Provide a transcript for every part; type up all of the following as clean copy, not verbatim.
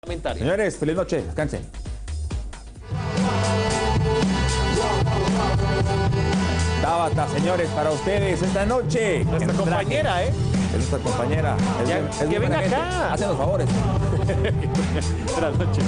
Señores, feliz noche, descansen. Tabata, señores, para ustedes esta noche. Nuestra compañera, ¿eh? Es nuestra compañera. Que venga acá. Hacen los favores. Buenas noches.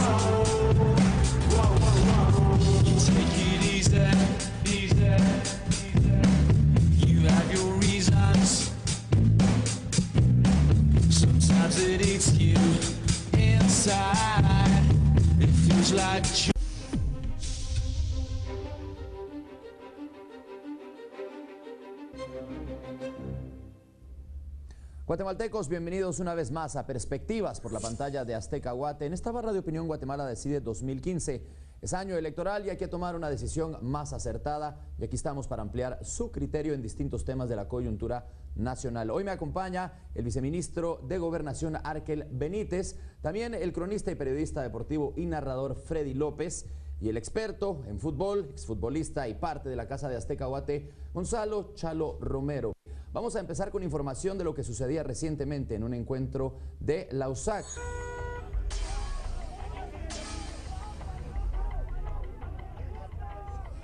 Guatemaltecos, bienvenidos una vez más a Perspectivas por la pantalla de Azteca Guate. En esta barra de opinión, Guatemala Decide 2015. Es año electoral y hay que tomar una decisión más acertada. Y aquí estamos para ampliar su criterio en distintos temas de la coyuntura nacional. Hoy me acompaña el viceministro de Gobernación, Arkel Benítez, también el cronista y periodista deportivo y narrador Freddy López, y el experto en fútbol, exfutbolista y parte de la Casa de Azteca Guate, Gonzalo Chalo Romero. Vamos a empezar con información de lo que sucedía recientemente en un encuentro de la USAC.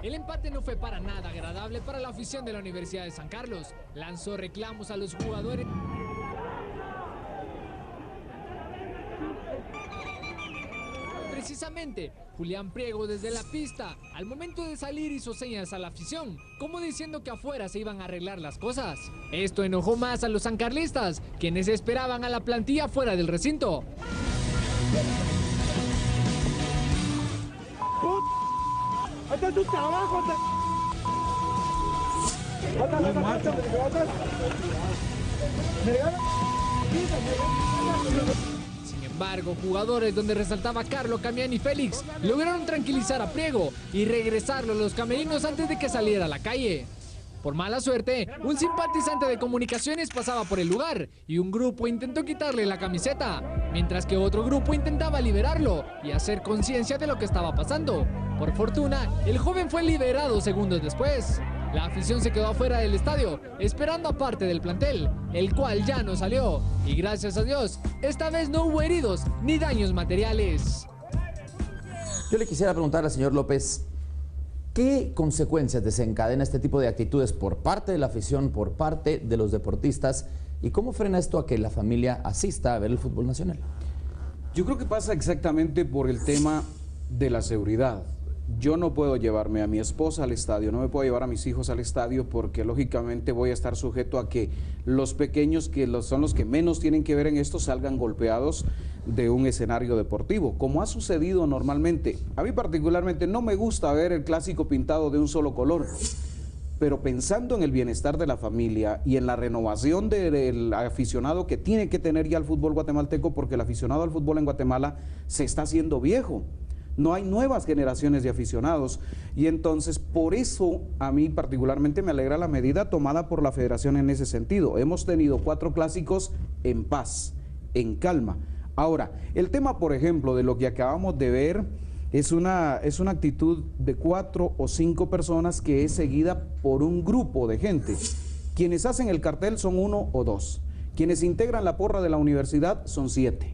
El empate no fue para nada agradable para la afición de la Universidad de San Carlos. Lanzó reclamos a los jugadores. Precisamente, Julián Priego desde la pista, al momento de salir hizo señas a la afición, como diciendo que afuera se iban a arreglar las cosas. Esto enojó más a los sancarlistas, quienes esperaban a la plantilla fuera del recinto. ¡Hasta tu trabajo! Sin embargo, jugadores donde resaltaba Carlos, Camián y Félix lograron tranquilizar a Priego y regresarlo a los camerinos antes de que saliera a la calle. Por mala suerte, un simpatizante de Comunicaciones pasaba por el lugar y un grupo intentó quitarle la camiseta, mientras que otro grupo intentaba liberarlo y hacer conciencia de lo que estaba pasando. Por fortuna, el joven fue liberado segundos después. La afición se quedó afuera del estadio, esperando a parte del plantel, el cual ya no salió. Y gracias a Dios, esta vez no hubo heridos ni daños materiales. Yo le quisiera preguntar al señor López, ¿qué consecuencias desencadena este tipo de actitudes por parte de la afición, por parte de los deportistas? ¿Y cómo frena esto a que la familia asista a ver el fútbol nacional? Yo creo que pasa exactamente por el tema de la seguridad. Yo no puedo llevarme a mi esposa al estadio, no me puedo llevar a mis hijos al estadio porque lógicamente voy a estar sujeto a que los pequeños, que son los que menos tienen que ver en esto, salgan golpeados de un escenario deportivo, como ha sucedido normalmente. A mí particularmente no me gusta ver el clásico pintado de un solo color, pero pensando en el bienestar de la familia y en la renovación del aficionado que tiene que tener ya el fútbol guatemalteco, porque el aficionado al fútbol en Guatemala se está haciendo viejo. No hay nuevas generaciones de aficionados y entonces por eso a mí particularmente me alegra la medida tomada por la federación en ese sentido. Hemos tenido 4 clásicos en paz, en calma. Ahora, el tema, por ejemplo, de lo que acabamos de ver es una actitud de 4 o 5 personas que es seguida por un grupo de gente. Quienes hacen el cartel son 1 o 2. Quienes integran la porra de la universidad son 7.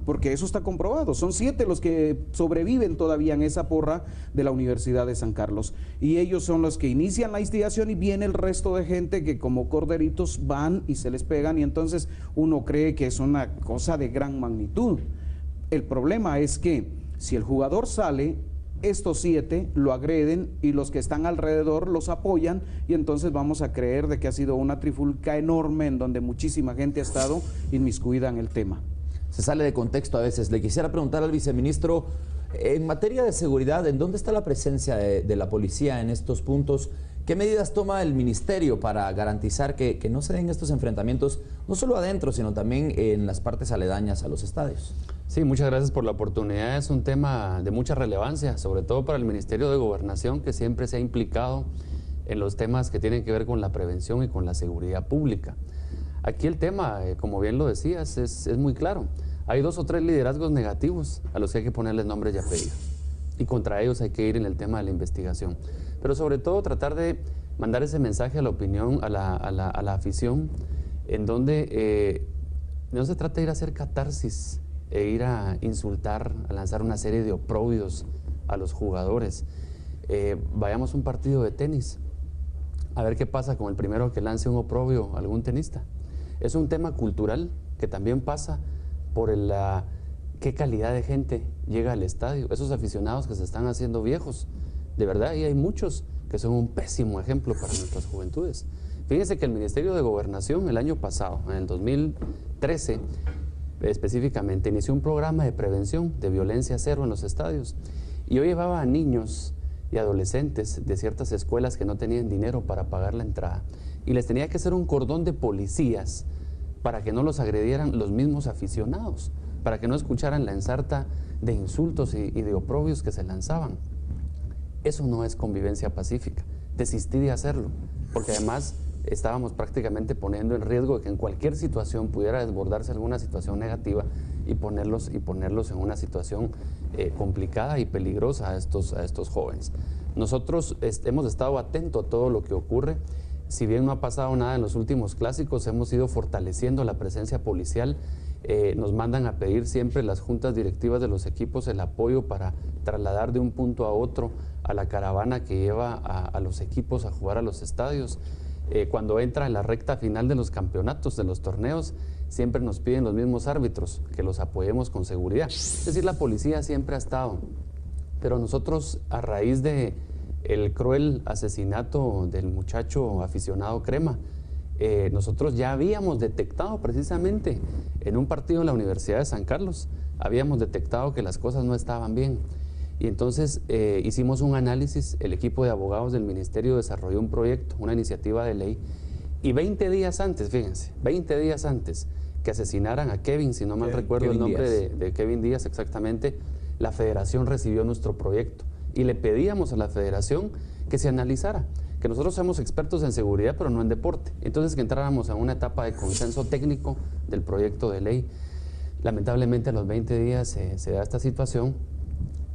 Porque eso está comprobado, son 7 los que sobreviven todavía en esa porra de la Universidad de San Carlos. Y ellos son los que inician la instigación y viene el resto de gente que como corderitos van y se les pegan y entonces uno cree que es una cosa de gran magnitud. El problema es que si el jugador sale, estos 7 lo agreden y los que están alrededor los apoyan y entonces vamos a creer de que ha sido una trifulca enorme en donde muchísima gente ha estado inmiscuida en el tema. Se sale de contexto a veces. Le quisiera preguntar al viceministro, en materia de seguridad, ¿en dónde está la presencia de la policía en estos puntos? ¿Qué medidas toma el ministerio para garantizar que no se den estos enfrentamientos, no solo adentro, sino también en las partes aledañas a los estadios? Sí, muchas gracias por la oportunidad. Es un tema de mucha relevancia, sobre todo para el Ministerio de Gobernación, que siempre se ha implicado en los temas que tienen que ver con la prevención y con la seguridad pública. Aquí el tema, como bien lo decías, es muy claro. Hay 2 o 3 liderazgos negativos a los que hay que ponerles nombres y apellidos. Y contra ellos hay que ir en el tema de la investigación. Pero sobre todo tratar de mandar ese mensaje a la opinión, a la afición, en donde no se trata de ir a hacer catarsis e ir a insultar, a lanzar una serie de oprobios a los jugadores. Vayamos a un partido de tenis, a ver qué pasa con el primero que lance un oprobio a algún tenista. Es un tema cultural que también pasa por qué calidad de gente llega al estadio, esos aficionados que se están haciendo viejos. De verdad, y hay muchos que son un pésimo ejemplo para nuestras juventudes. Fíjense que el Ministerio de Gobernación el año pasado, en el 2013, específicamente, inició un programa de prevención de violencia cero en los estadios. Y yo llevaba a niños y adolescentes de ciertas escuelas que no tenían dinero para pagar la entrada. Y les tenía que hacer un cordón de policías para que no los agredieran los mismos aficionados, para que no escucharan la ensarta de insultos y de oprobios que se lanzaban. Eso no es convivencia pacífica. Desistí de hacerlo, porque además estábamos prácticamente poniendo en riesgo de que en cualquier situación pudiera desbordarse alguna situación negativa y ponerlos en una situación complicada y peligrosa a estos jóvenes. Nosotros hemos estado atentos a todo lo que ocurre. Si bien no ha pasado nada en los últimos clásicos, hemos ido fortaleciendo la presencia policial. Nos mandan a pedir siempre las juntas directivas de los equipos el apoyo para trasladar de un punto a otro a la caravana que lleva a los equipos a jugar a los estadios. Cuando entra en la recta final de los campeonatos, de los torneos, siempre nos piden los mismos árbitros que los apoyemos con seguridad. Es decir, la policía siempre ha estado, pero nosotros, a raíz de el cruel asesinato del muchacho aficionado Crema, nosotros ya habíamos detectado precisamente en un partido en la Universidad de San Carlos, habíamos detectado que las cosas no estaban bien. Y entonces hicimos un análisis, el equipo de abogados del Ministerio desarrolló un proyecto, una iniciativa de ley, y 20 días antes, fíjense, 20 días antes que asesinaran a Kevin, si no mal recuerdo el nombre de Kevin Díaz exactamente, la Federación recibió nuestro proyecto y le pedíamos a la Federación que se analizara, que nosotros somos expertos en seguridad pero no en deporte, entonces que entráramos a una etapa de consenso técnico del proyecto de ley. Lamentablemente a los 20 días se da esta situación.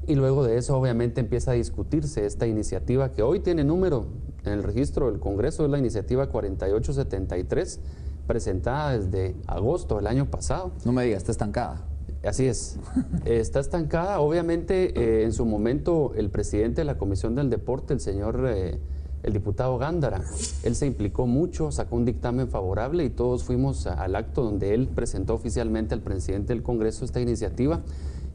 Y luego de eso, obviamente, empieza a discutirse esta iniciativa que hoy tiene número en el registro del Congreso, es la iniciativa 4873, presentada desde agosto del año pasado. No me digas, está estancada. Así es, está estancada. Obviamente, en su momento, el presidente de la Comisión del Deporte, el diputado Gándara, él se implicó mucho, sacó un dictamen favorable y todos fuimos al acto donde él presentó oficialmente al presidente del Congreso esta iniciativa,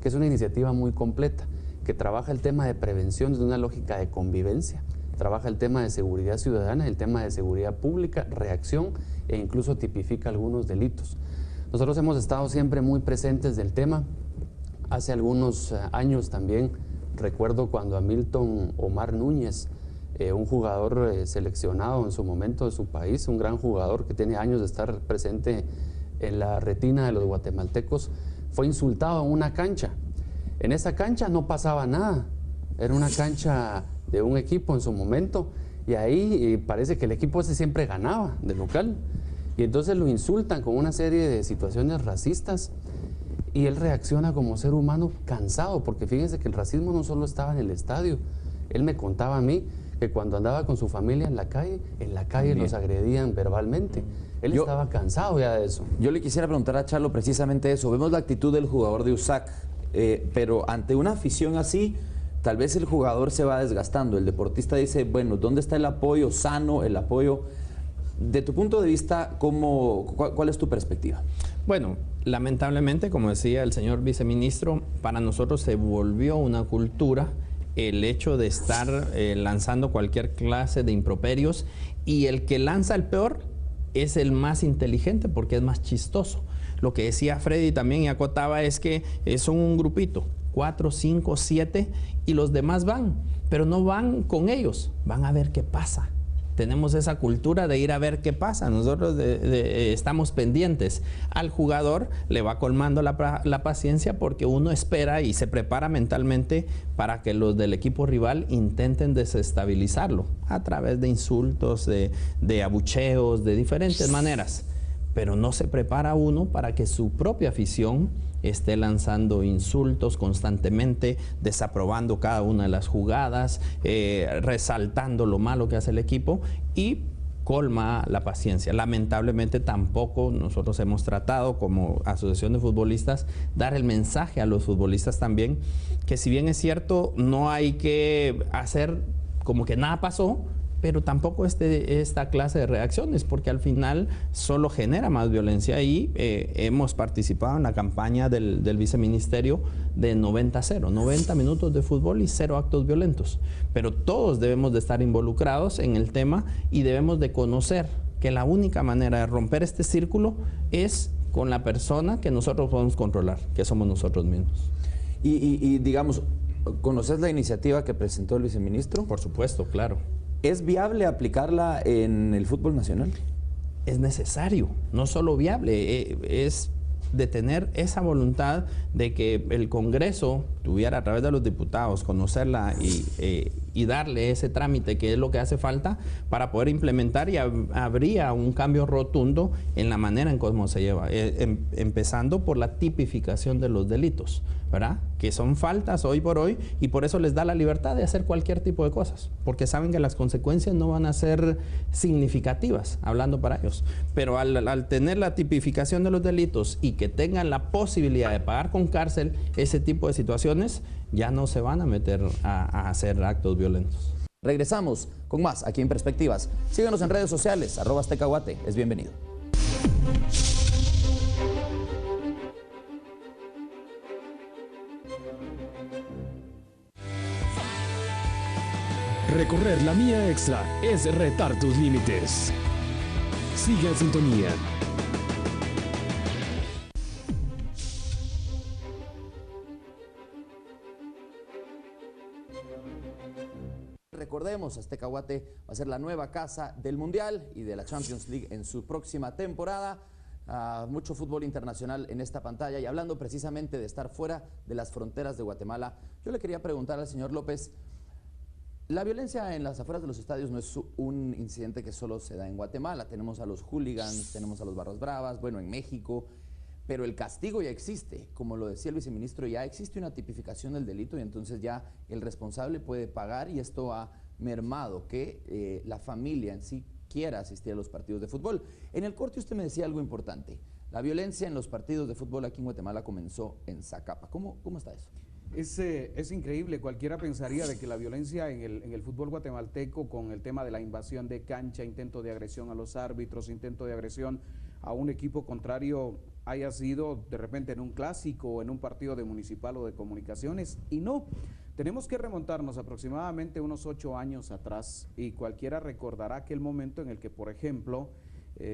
que es una iniciativa muy completa, que trabaja el tema de prevención desde una lógica de convivencia, trabaja el tema de seguridad ciudadana, el tema de seguridad pública, reacción e incluso tipifica algunos delitos. Nosotros hemos estado siempre muy presentes del tema. Hace algunos años también recuerdo cuando a Milton Omar Núñez, un jugador seleccionado en su momento de su país, un gran jugador que tiene años de estar presente en la retina de los guatemaltecos, fue insultado en una cancha. En esa cancha no pasaba nada, era una cancha de un equipo en su momento y ahí parece que el equipo ese siempre ganaba de local y entonces lo insultan con una serie de situaciones racistas y él reacciona como ser humano cansado, porque fíjense que el racismo no solo estaba en el estadio, él me contaba a mí que cuando andaba con su familia en la calle los agredían verbalmente. Él estaba cansado ya de eso. Yo le quisiera preguntar a Charlo precisamente eso. Vemos la actitud del jugador de USAC, pero ante una afición así, tal vez el jugador se va desgastando. El deportista dice, bueno, ¿dónde está el apoyo sano, el apoyo? De tu punto de vista, ¿cuál es tu perspectiva? Bueno, lamentablemente, como decía el señor viceministro, para nosotros se volvió una cultura el hecho de estar lanzando cualquier clase de improperios, y el que lanza el peor es el más inteligente porque es más chistoso. Lo que decía Freddy también y acotaba es que son un grupito, 4, 5, 7, y los demás van, pero no van con ellos, van a ver qué pasa. Tenemos esa cultura de ir a ver qué pasa. Nosotros estamos pendientes. Al jugador le va colmando la paciencia porque uno espera y se prepara mentalmente para que los del equipo rival intenten desestabilizarlo a través de insultos, de abucheos, de diferentes maneras. Pero no se prepara uno para que su propia afición esté lanzando insultos constantemente, desaprobando cada una de las jugadas, resaltando lo malo que hace el equipo, y colma la paciencia. Lamentablemente tampoco nosotros hemos tratado como asociación de futbolistas dar el mensaje a los futbolistas también que si bien es cierto no hay que hacer como que nada pasó, pero tampoco esta clase de reacciones, porque al final solo genera más violencia y hemos participado en la campaña del viceministerio de 90-0, 90 minutos de fútbol y 0 actos violentos. Pero todos debemos de estar involucrados en el tema y debemos de conocer que la única manera de romper este círculo es con la persona que nosotros podemos controlar, que somos nosotros mismos. Y digamos, ¿conoces la iniciativa que presentó el viceministro? Por supuesto, claro. ¿Es viable aplicarla en el fútbol nacional? Es necesario, no solo viable, es de tener esa voluntad de que el Congreso tuviera a través de los diputados conocerla y darle ese trámite que es lo que hace falta para poder implementar y habría un cambio rotundo en la manera en cómo se lleva, empezando por la tipificación de los delitos, ¿verdad? Que son faltas hoy por hoy y por eso les da la libertad de hacer cualquier tipo de cosas, porque saben que las consecuencias no van a ser significativas, hablando para ellos. Pero al tener la tipificación de los delitos y que tengan la posibilidad de pagar con cárcel ese tipo de situaciones, ya no se van a meter a hacer actos violentos. Regresamos con más aquí en Perspectivas. Síganos en redes sociales, @aztecaguate. Es bienvenido. Recorrer la mía extra es retar tus límites. Sigue en sintonía. Recordemos, Aztecaguate va a ser la nueva casa del Mundial y de la Champions League en su próxima temporada. Mucho fútbol internacional en esta pantalla y hablando precisamente de estar fuera de las fronteras de Guatemala, yo le quería preguntar al señor López, la violencia en las afueras de los estadios no es un incidente que solo se da en Guatemala. Tenemos a los hooligans, tenemos a los barras bravas, bueno, en México, pero el castigo ya existe. Como lo decía el viceministro, ya existe una tipificación del delito y entonces ya el responsable puede pagar y esto ha mermado que la familia en sí quiera asistir a los partidos de fútbol. En el corte usted me decía algo importante. La violencia en los partidos de fútbol aquí en Guatemala comenzó en Zacapa. ¿Cómo está eso? Es increíble, cualquiera pensaría de que la violencia en el fútbol guatemalteco con el tema de la invasión de cancha, intento de agresión a los árbitros, intento de agresión a un equipo contrario haya sido de repente en un clásico o en un partido de Municipal o de Comunicaciones, y no. Tenemos que remontarnos aproximadamente unos 8 años atrás y cualquiera recordará aquel momento en el que, por ejemplo,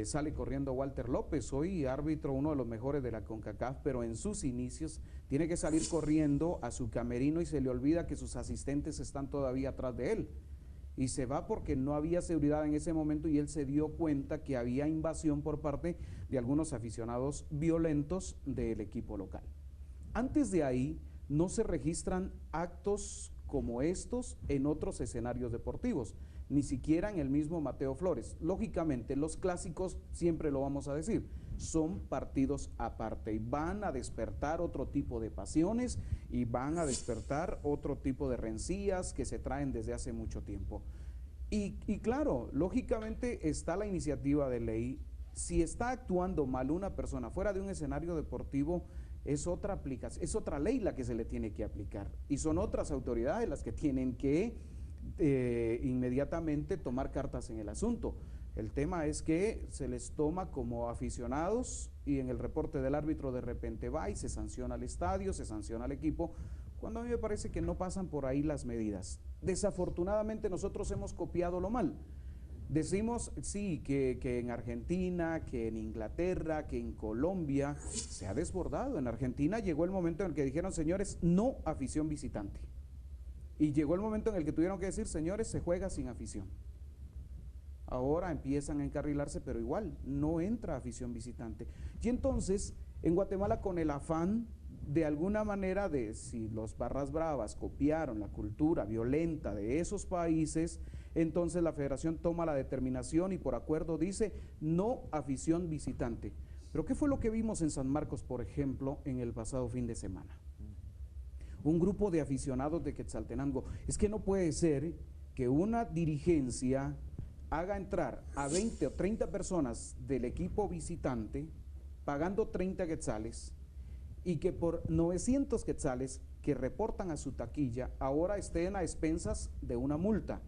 sale corriendo Walter López, hoy árbitro, uno de los mejores de la CONCACAF, pero en sus inicios tiene que salir corriendo a su camerino y se le olvida que sus asistentes están todavía atrás de él. Y se va porque no había seguridad en ese momento y él se dio cuenta que había invasión por parte de algunos aficionados violentos del equipo local. Antes de ahí no se registran actos como estos en otros escenarios deportivos, ni siquiera en el mismo Mateo Flores. Lógicamente, los clásicos, siempre lo vamos a decir, son partidos aparte y van a despertar otro tipo de pasiones y van a despertar otro tipo de rencillas que se traen desde hace mucho tiempo. Y claro, lógicamente está la iniciativa de ley. Si está actuando mal una persona fuera de un escenario deportivo, es otra aplicación, es otra ley la que se le tiene que aplicar y son otras autoridades las que tienen que inmediatamente tomar cartas en el asunto. El tema es que se les toma como aficionados y en el reporte del árbitro de repente va y se sanciona al estadio, se sanciona al equipo, cuando a mí me parece que no pasan por ahí las medidas. Desafortunadamente nosotros hemos copiado lo mal. Decimos, sí, que en Argentina, que en Inglaterra, que en Colombia se ha desbordado. En Argentina llegó el momento en el que dijeron, señores, no afición visitante. Y llegó el momento en el que tuvieron que decir, señores, se juega sin afición. Ahora empiezan a encarrilarse, pero igual, no entra afición visitante. Y entonces, en Guatemala, con el afán de alguna manera de si los barras bravas copiaron la cultura violenta de esos países, entonces la federación toma la determinación y por acuerdo dice no afición visitante. Pero ¿qué fue lo que vimos en San Marcos, por ejemplo, en el pasado fin de semana? Un grupo de aficionados de Quetzaltenango. Es que no puede ser que una dirigencia haga entrar a 20 o 30 personas del equipo visitante pagando 30 quetzales y que por 900 quetzales que reportan a su taquilla ahora estén a expensas de una multa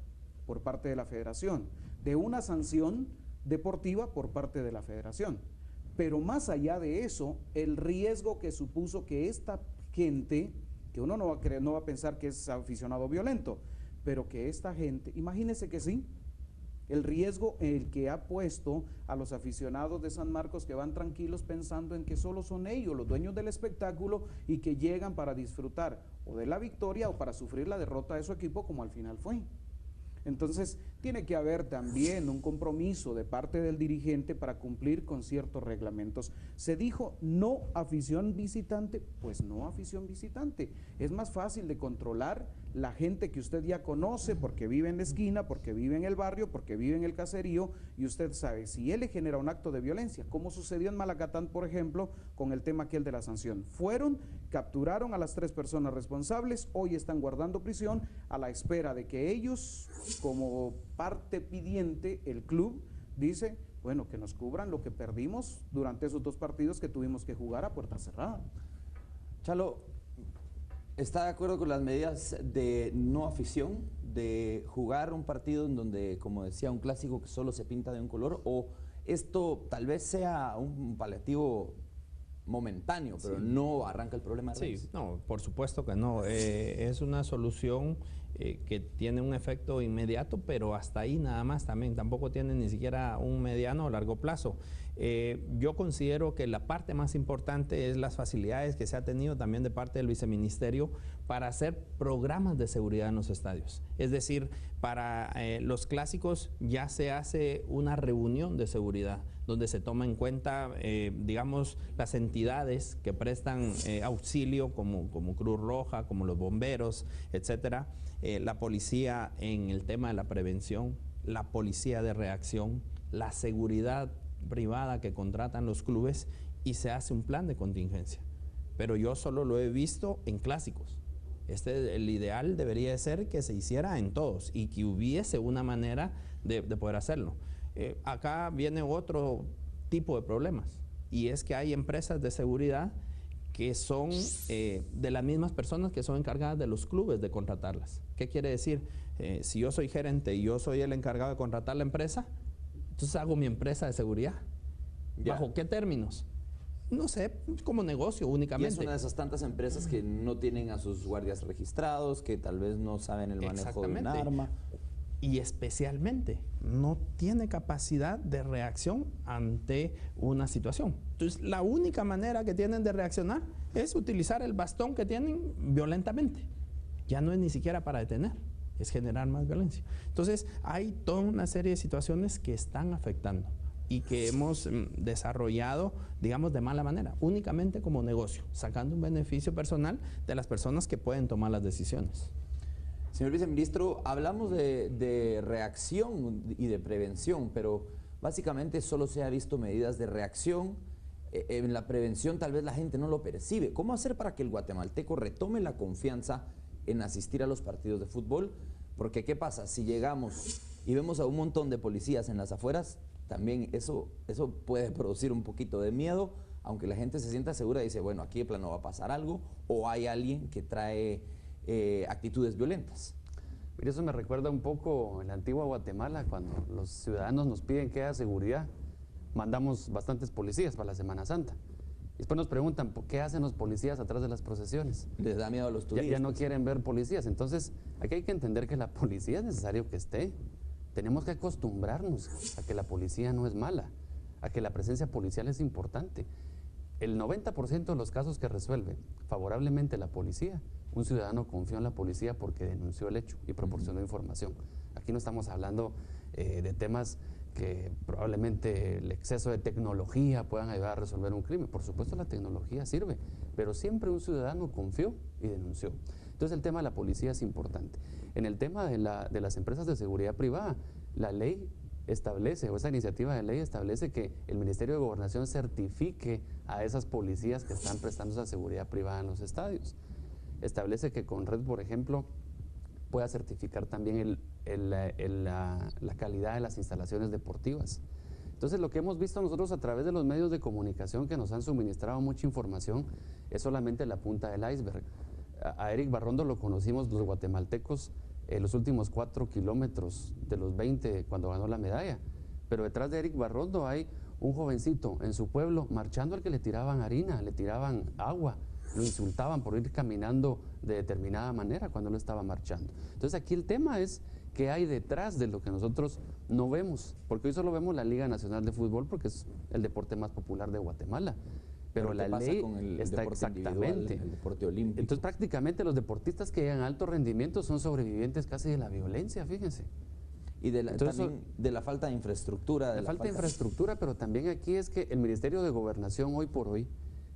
por parte de la federación, de una sanción deportiva por parte de la federación. Pero más allá de eso, el riesgo que supuso que esta gente, que uno no va a creer, no va a pensar que es aficionado violento, pero que esta gente, imagínense que sí, el riesgo el que ha puesto a los aficionados de San Marcos que van tranquilos pensando en que solo son ellos los dueños del espectáculo y que llegan para disfrutar o de la victoria o para sufrir la derrota de su equipo como al final fue. Entonces, tiene que haber también un compromiso de parte del dirigente para cumplir con ciertos reglamentos. Se dijo no afición visitante, pues no afición visitante. Es más fácil de controlar la gente que usted ya conoce porque vive en la esquina, porque vive en el barrio, porque vive en el caserío, y usted sabe, si él le genera un acto de violencia, como sucedió en Malacatán, por ejemplo, con el tema aquel de la sanción. Fueron, capturaron a las 3 personas responsables, hoy están guardando prisión a la espera de que ellos, como parte pidiente, el club dice, bueno, que nos cubran lo que perdimos durante esos 2 partidos que tuvimos que jugar a puerta cerrada. Chalo, ¿está de acuerdo con las medidas de no afición, de jugar un partido en donde, como decía, un clásico que solo se pinta de un color, o esto tal vez sea un paliativo momentáneo, pero sí, no arranca el problema? Sí, no, por supuesto que no. Es una solución que tiene un efecto inmediato, pero hasta ahí nada más también. Tampoco tiene ni siquiera un mediano o largo plazo. Yo considero que la parte más importante es las facilidades que se ha tenido también de parte del viceministerio para hacer programas de seguridad en los estadios. Es decir, para los clásicos ya se hace una reunión de seguridad donde se toma en cuenta, digamos, las entidades que prestan auxilio como Cruz Roja, como los bomberos, etcétera, la policía en el tema de la prevención, la policía de reacción, la seguridad privada que contratan los clubes, y se hace un plan de contingencia. Pero yo solo lo he visto en clásicos. El ideal debería ser que se hiciera en todos y que hubiese una manera de poder hacerlo. Acá viene otro tipo de problemas, y es que hay empresas de seguridad que son de las mismas personas que son encargadas de los clubes de contratarlas. ¿Qué quiere decir? Si yo soy gerente y yo soy el encargado de contratar la empresa, entonces hago mi empresa de seguridad. ¿Bajo qué términos? No sé, como negocio únicamente. Y es una de esas tantas empresas que no tienen a sus guardias registrados, que tal vez no saben el manejo de un arma. Y especialmente no tiene capacidad de reacción ante una situación. Entonces, la única manera que tienen de reaccionar es utilizar el bastón que tienen violentamente. Ya no es ni siquiera para detener, es generar más violencia. Entonces, hay toda una serie de situaciones que están afectando y que hemos desarrollado, digamos, de mala manera, únicamente como negocio, sacando un beneficio personal de las personas que pueden tomar las decisiones. Señor viceministro, hablamos de reacción y de prevención, pero básicamente solo se ha visto medidas de reacción. En la prevención tal vez la gente no lo percibe. ¿Cómo hacer para que el guatemalteco retome la confianza en asistir a los partidos de fútbol? Porque ¿qué pasa? Si llegamos y vemos a un montón de policías en las afueras, también eso puede producir un poquito de miedo, aunque la gente se sienta segura y dice, bueno, aquí de plano va a pasar algo, o hay alguien que trae actitudes violentas. Mire, eso me recuerda un poco en la antigua Guatemala, cuando los ciudadanos nos piden que haya seguridad. Mandamos bastantes policías para la Semana Santa. Y después nos preguntan, ¿qué hacen los policías atrás de las procesiones? Les da miedo a los turistas. Ya no quieren ver policías. Entonces, aquí hay que entender que la policía es necesario que esté. Tenemos que acostumbrarnos a que la policía no es mala, a que la presencia policial es importante. El 90% de los casos que resuelve favorablemente la policía, un ciudadano confió en la policía porque denunció el hecho y proporcionó información. Aquí no estamos hablando de temas que probablemente el exceso de tecnología puedan ayudar a resolver un crimen. Por supuesto la tecnología sirve, pero siempre un ciudadano confió y denunció. Entonces el tema de la policía es importante. En el tema de las empresas de seguridad privada, la ley establece, o esa iniciativa de ley establece que el Ministerio de Gobernación certifique a esas policías que están prestando esa seguridad privada en los estadios. Establece que con Red, por ejemplo, pueda certificar también la calidad de las instalaciones deportivas. Entonces, lo que hemos visto nosotros a través de los medios de comunicación que nos han suministrado mucha información es solamente la punta del iceberg. A Eric Barrondo lo conocimos los guatemaltecos los últimos 4 kilómetros de los 20 cuando ganó la medalla, pero detrás de Eric Barrondo hay un jovencito en su pueblo marchando al que le tiraban harina, le tiraban agua, lo insultaban por ir caminando de determinada manera cuando él estaba marchando. Entonces aquí el tema es qué hay detrás de lo que nosotros no vemos, porque hoy solo vemos la Liga Nacional de Fútbol porque es el deporte más popular de Guatemala. Pero la ley con el está deporte exactamente, el deporte olímpico. Entonces prácticamente los deportistas que llegan a alto rendimiento son sobrevivientes casi de la violencia, fíjense. Y también de la falta de infraestructura. La falta de infraestructura, pero también aquí es que el Ministerio de Gobernación hoy por hoy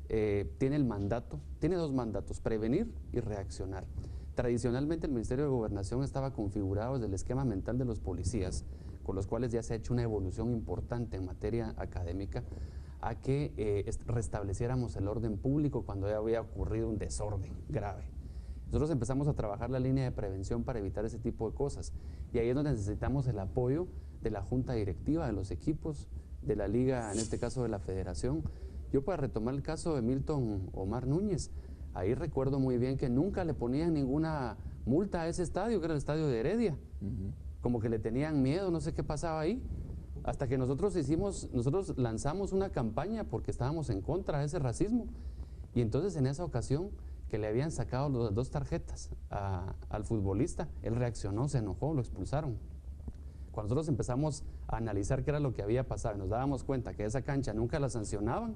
tiene el mandato, tiene 2 mandatos, prevenir y reaccionar. Tradicionalmente el Ministerio de Gobernación estaba configurado desde el esquema mental de los policías, con los cuales ya se ha hecho una evolución importante en materia académica, a que restableciéramos el orden público cuando ya había ocurrido un desorden grave. Nosotros empezamos a trabajar la línea de prevención para evitar ese tipo de cosas, y ahí es donde necesitamos el apoyo de la junta directiva, de los equipos, de la liga, en este caso de la federación. Yo, para retomar el caso de Milton Omar Núñez, ahí recuerdo muy bien que nunca le ponían ninguna multa a ese estadio, que era el estadio de Heredia. Como que le tenían miedo, no sé qué pasaba ahí. Hasta que nosotros lanzamos una campaña porque estábamos en contra de ese racismo. Y entonces en esa ocasión que le habían sacado las 2 tarjetas al futbolista, él reaccionó, se enojó, lo expulsaron. Cuando nosotros empezamos a analizar qué era lo que había pasado y nos dábamos cuenta que esa cancha nunca la sancionaban,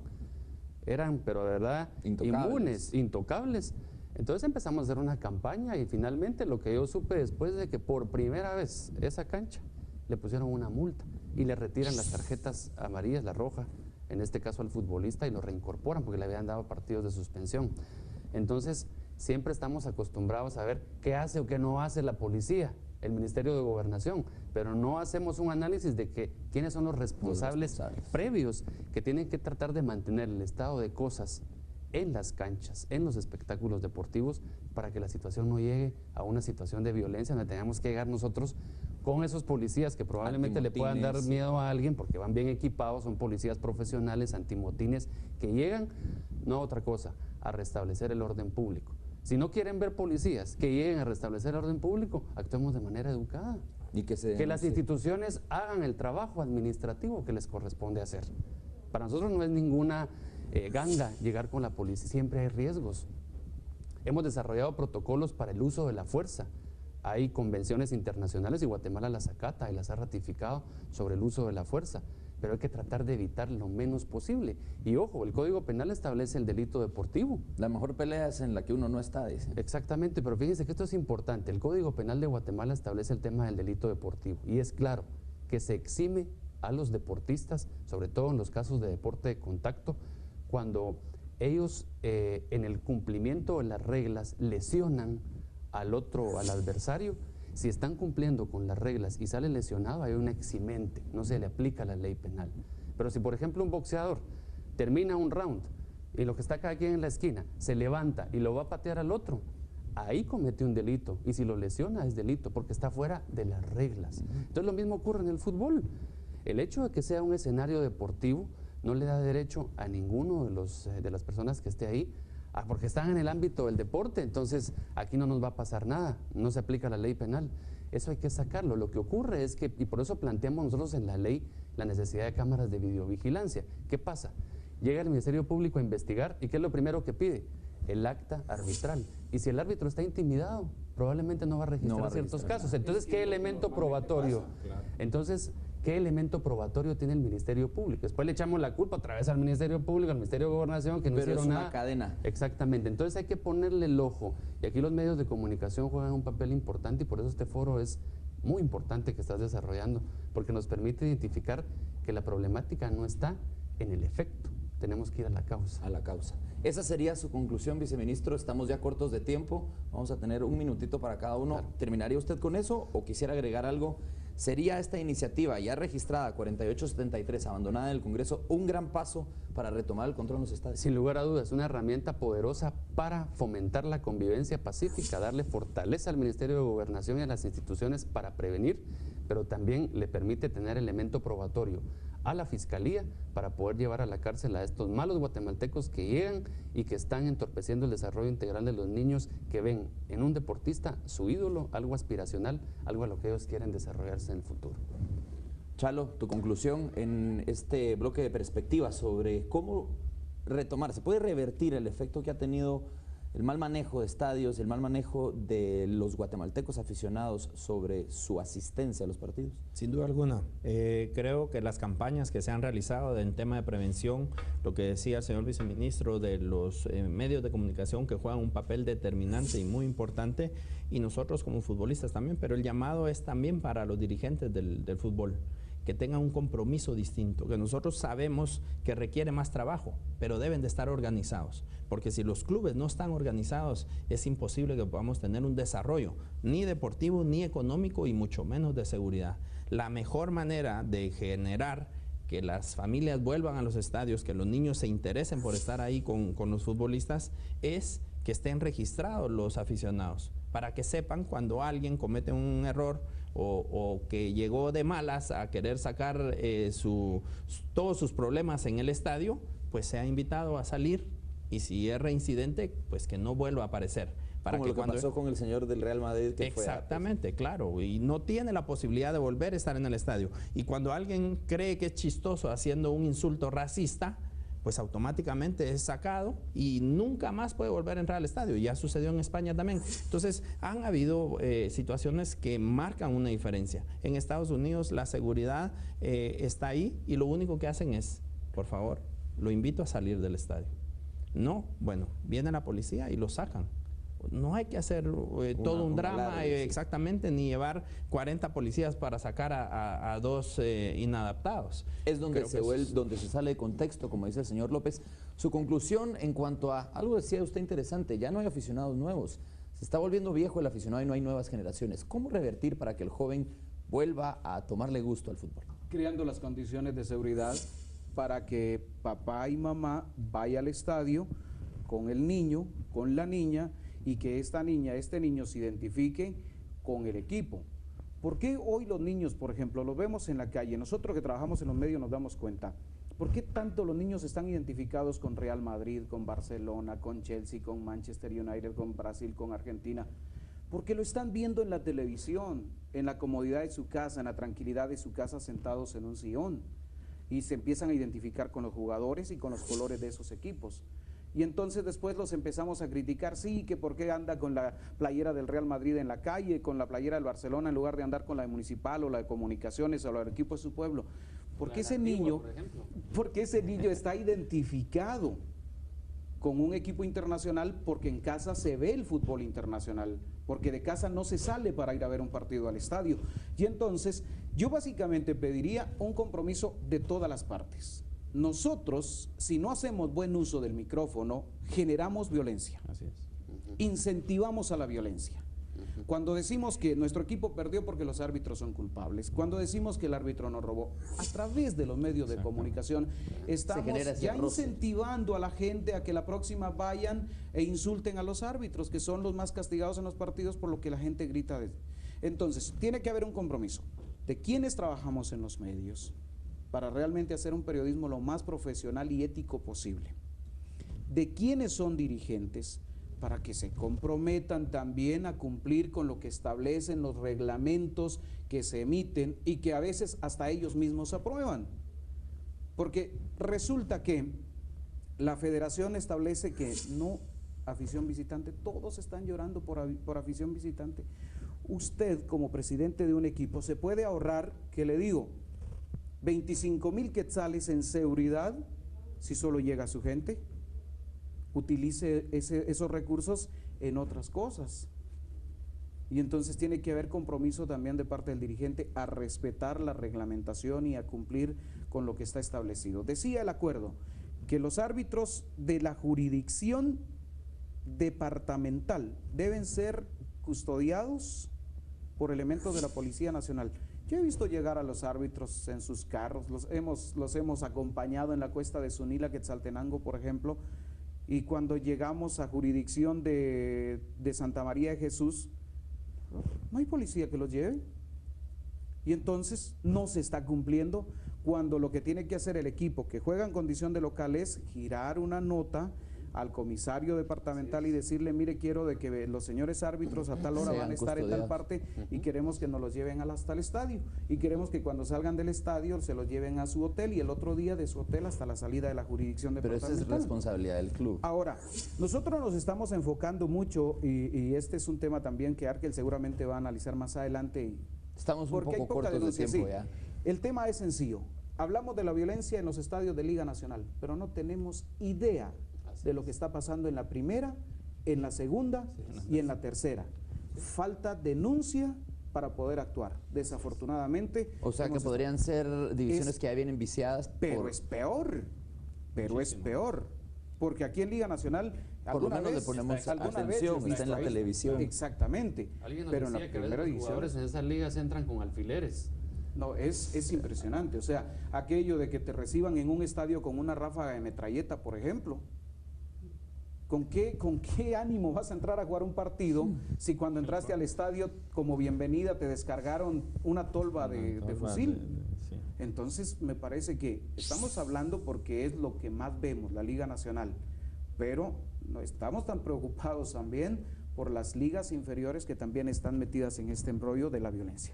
eran, pero de verdad, inmunes, intocables. Entonces empezamos a hacer una campaña y finalmente lo que yo supe después de que por primera vez esa cancha le pusieron una multa y le retiran las tarjetas amarillas, la roja, en este caso al futbolista, y lo reincorporan porque le habían dado partidos de suspensión. Entonces siempre estamos acostumbrados a ver qué hace o qué no hace la policía, el Ministerio de Gobernación, pero no hacemos un análisis de quiénes son los responsables previos que tienen que tratar de mantener el estado de cosas en las canchas, en los espectáculos deportivos, para que la situación no llegue a una situación de violencia donde tengamos que llegar nosotros con esos policías que probablemente le puedan dar miedo a alguien porque van bien equipados, son policías profesionales, antimotines, que llegan, no a otra cosa, a restablecer el orden público. Si no quieren ver policías que lleguen a restablecer el orden público, actuemos de manera educada. Y que las instituciones hagan el trabajo administrativo que les corresponde hacer. Para nosotros no es ninguna ganga llegar con la policía, siempre hay riesgos. Hemos desarrollado protocolos para el uso de la fuerza. Hay convenciones internacionales y Guatemala las acata y las ha ratificado sobre el uso de la fuerza, pero hay que tratar de evitar lo menos posible. Y ojo, el Código Penal establece el delito deportivo. La mejor pelea es en la que uno no está, dice. Exactamente, pero fíjense que esto es importante. El Código Penal de Guatemala establece el tema del delito deportivo y es claro que se exime a los deportistas, sobre todo en los casos de deporte de contacto, cuando ellos en el cumplimiento de las reglas lesionan al adversario. Si están cumpliendo con las reglas y sale lesionado, hay una eximente, no se le aplica la ley penal. Pero si, por ejemplo, un boxeador termina un round y lo que está cada quien en la esquina se levanta y lo va a patear al otro, ahí comete un delito, y si lo lesiona es delito porque está fuera de las reglas. Entonces lo mismo ocurre en el fútbol. El hecho de que sea un escenario deportivo no le da derecho a ninguno de las personas que esté ahí, porque están en el ámbito del deporte, entonces aquí no nos va a pasar nada, no se aplica la ley penal. Eso hay que sacarlo. Lo que ocurre es que, y por eso planteamos nosotros en la ley la necesidad de cámaras de videovigilancia. ¿Qué pasa? Llega el Ministerio Público a investigar y ¿qué es lo primero que pide? El acta arbitral. Y si el árbitro está intimidado, probablemente no va a registrar ciertos casos. Entonces, ¿qué elemento probatorio? Entonces, ¿qué elemento probatorio tiene el Ministerio Público? Después le echamos la culpa otra vez al Ministerio Público, al Ministerio de Gobernación, que no hicieron nada. Pero es una cadena. Exactamente. Entonces hay que ponerle el ojo. Y aquí los medios de comunicación juegan un papel importante y por eso este foro es muy importante que estás desarrollando, porque nos permite identificar que la problemática no está en el efecto. Tenemos que ir a la causa. A la causa. Esa sería su conclusión, viceministro. Estamos ya cortos de tiempo. Vamos a tener un minutito para cada uno. Claro. ¿Terminaría usted con eso o quisiera agregar algo ¿Sería esta iniciativa ya registrada 4873, abandonada en el Congreso, un gran paso para retomar el control en los estadios? Sin lugar a dudas, una herramienta poderosa para fomentar la convivencia pacífica, darle fortaleza al Ministerio de Gobernación y a las instituciones para prevenir, pero también le permite tener elemento probatorio a la Fiscalía para poder llevar a la cárcel a estos malos guatemaltecos que llegan y que están entorpeciendo el desarrollo integral de los niños, que ven en un deportista su ídolo, algo aspiracional, algo a lo que ellos quieren desarrollarse en el futuro. Chalo, tu conclusión en este bloque de perspectivas sobre cómo retomar, ¿se puede revertir el efecto que ha tenido el mal manejo de estadios, el mal manejo de los guatemaltecos aficionados sobre su asistencia a los partidos? Sin duda alguna. Creo que las campañas que se han realizado en tema de prevención, lo que decía el señor viceministro de los medios de comunicación que juegan un papel determinante y muy importante, y nosotros como futbolistas también, pero el llamado es también para los dirigentes del fútbol, que tengan un compromiso distinto, que nosotros sabemos que requiere más trabajo, pero deben de estar organizados, porque si los clubes no están organizados, es imposible que podamos tener un desarrollo, ni deportivo, ni económico, y mucho menos de seguridad. La mejor manera de generar que las familias vuelvan a los estadios, que los niños se interesen por estar ahí con los futbolistas, es que estén registrados los aficionados, para que sepan cuando alguien comete un error o que llegó de malas a querer sacar todos sus problemas en el estadio, pues sea invitado a salir, y si es reincidente, pues que no vuelva a aparecer. Como lo que pasó con el señor del Real Madrid, que exactamente, claro, y no tiene la posibilidad de volver a estar en el estadio. Y cuando alguien cree que es chistoso haciendo un insulto racista, pues automáticamente es sacado y nunca más puede volver a entrar al estadio. Ya sucedió en España también. Entonces, han habido situaciones que marcan una diferencia. En Estados Unidos la seguridad está ahí, y lo único que hacen es, por favor, lo invito a salir del estadio. No, bueno, viene la policía y lo sacan. No hay que hacer todo un drama, exactamente, ni llevar 40 policías para sacar a dos inadaptados. Es donde donde se sale de contexto, como dice el señor López. Su conclusión en cuanto a, algo decía usted interesante, ya no hay aficionados nuevos. Se está volviendo viejo el aficionado y no hay nuevas generaciones. ¿Cómo revertir para que el joven vuelva a tomarle gusto al fútbol? Creando las condiciones de seguridad para que papá y mamá vayan al estadio con el niño, con la niña, y que esta niña, este niño se identifique con el equipo. ¿Por qué hoy los niños, por ejemplo, los vemos en la calle? Nosotros que trabajamos en los medios nos damos cuenta. ¿Por qué tanto los niños están identificados con Real Madrid, con Barcelona, con Chelsea, con Manchester United, con Brasil, con Argentina? Porque lo están viendo en la televisión, en la comodidad de su casa, en la tranquilidad de su casa, sentados en un sillón. Y se empiezan a identificar con los jugadores y con los colores de esos equipos. Y entonces después los empezamos a criticar, sí, que por qué anda con la playera del Real Madrid en la calle, con la playera del Barcelona, en lugar de andar con la de Municipal o la de Comunicaciones o la del equipo de su pueblo. Porque ese niño está identificado con un equipo internacional, porque en casa se ve el fútbol internacional, porque de casa no se sale para ir a ver un partido al estadio. Y entonces yo básicamente pediría un compromiso de todas las partes. Nosotros, si no hacemos buen uso del micrófono, generamos violencia. Así es. Incentivamos a la violencia. Cuando decimos que nuestro equipo perdió porque los árbitros son culpables, cuando decimos que el árbitro nos robó, a través de los medios de comunicación estamos ya incentivando a la gente a que la próxima vayan e insulten a los árbitros, que son los más castigados en los partidos por lo que la gente grita. Entonces, tiene que haber un compromiso de quienes trabajamos en los medios para realmente hacer un periodismo lo más profesional y ético posible, de quienes son dirigentes, para que se comprometan también a cumplir con lo que establecen los reglamentos que se emiten y que a veces hasta ellos mismos aprueban. Porque resulta que la federación establece que no afición visitante, todos están llorando por afición visitante. Usted como presidente de un equipo se puede ahorrar, que le digo, 25,000 quetzales en seguridad si solo llega a su gente. Utilice esos recursos en otras cosas. Y entonces tiene que haber compromiso también de parte del dirigente a respetar la reglamentación y a cumplir con lo que está establecido. Decía el acuerdo que los árbitros de la jurisdicción departamental deben ser custodiados por elementos de la Policía Nacional. Yo he visto llegar a los árbitros en sus carros, los hemos acompañado en la cuesta de Zunila, Quetzaltenango, por ejemplo, y cuando llegamos a jurisdicción de Santa María de Jesús, no hay policía que los lleve. Y entonces no se está cumpliendo, cuando lo que tiene que hacer el equipo que juega en condición de local es girar una nota al comisario departamental y decirle, mire, quiero de que los señores árbitros a tal hora van a estar en tal parte y queremos que nos los lleven hasta el estadio, y queremos que cuando salgan del estadio se los lleven a su hotel, y el otro día de su hotel hasta la salida de la jurisdicción departamental. Pero esa es responsabilidad del club. Ahora, nosotros nos estamos enfocando mucho, y este es un tema también que Arkel seguramente va a analizar más adelante. Estamos un poco cortos de tiempo ya. El tema es sencillo. Hablamos de la violencia en los estadios de Liga Nacional, pero no tenemos idea de lo que está pasando en la primera, en la segunda y en la tercera. Falta denuncia para poder actuar, desafortunadamente. O sea que podrían ser divisiones que ya vienen viciadas. Pero es peor, es peor. Porque aquí en Liga Nacional, por lo menos le ponemos atención, está en la televisión. Exactamente. Alguien nos pero en la decía que primera los jugadores en esas ligas entran con alfileres. No, es impresionante. O sea, aquello de que te reciban en un estadio con una ráfaga de metralleta, por ejemplo. ¿Con qué ánimo vas a entrar a jugar un partido si cuando entraste al estadio como bienvenida te descargaron una tolva de fusil? Entonces me parece que estamos hablando porque es lo que más vemos, la Liga Nacional, pero no estamos tan preocupados también por las ligas inferiores que también están metidas en este embrollo de la violencia.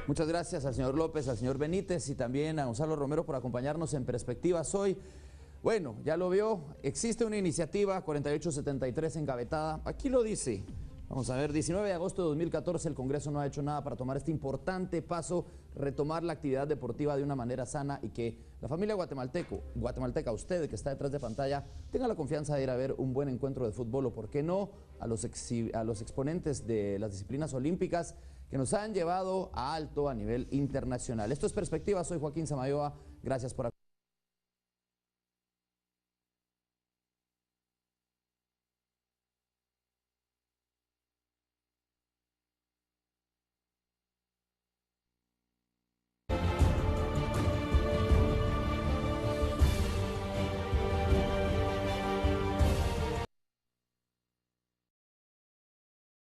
Muchas gracias al señor López, al señor Benítez y también a Gonzalo Romero por acompañarnos en Perspectivas hoy. Bueno, ya lo vio, existe una iniciativa 4873 engavetada, aquí lo dice, vamos a ver, 19 de agosto de 2014 el Congreso no ha hecho nada para tomar este importante paso, retomar la actividad deportiva de una manera sana y que la familia guatemalteca, usted que está detrás de pantalla, tenga la confianza de ir a ver un buen encuentro de fútbol o por qué no a los exponentes de las disciplinas olímpicas que nos han llevado a alto a nivel internacional. Esto es Perspectivas, soy Joaquín Samayoa, gracias por acompañarnos.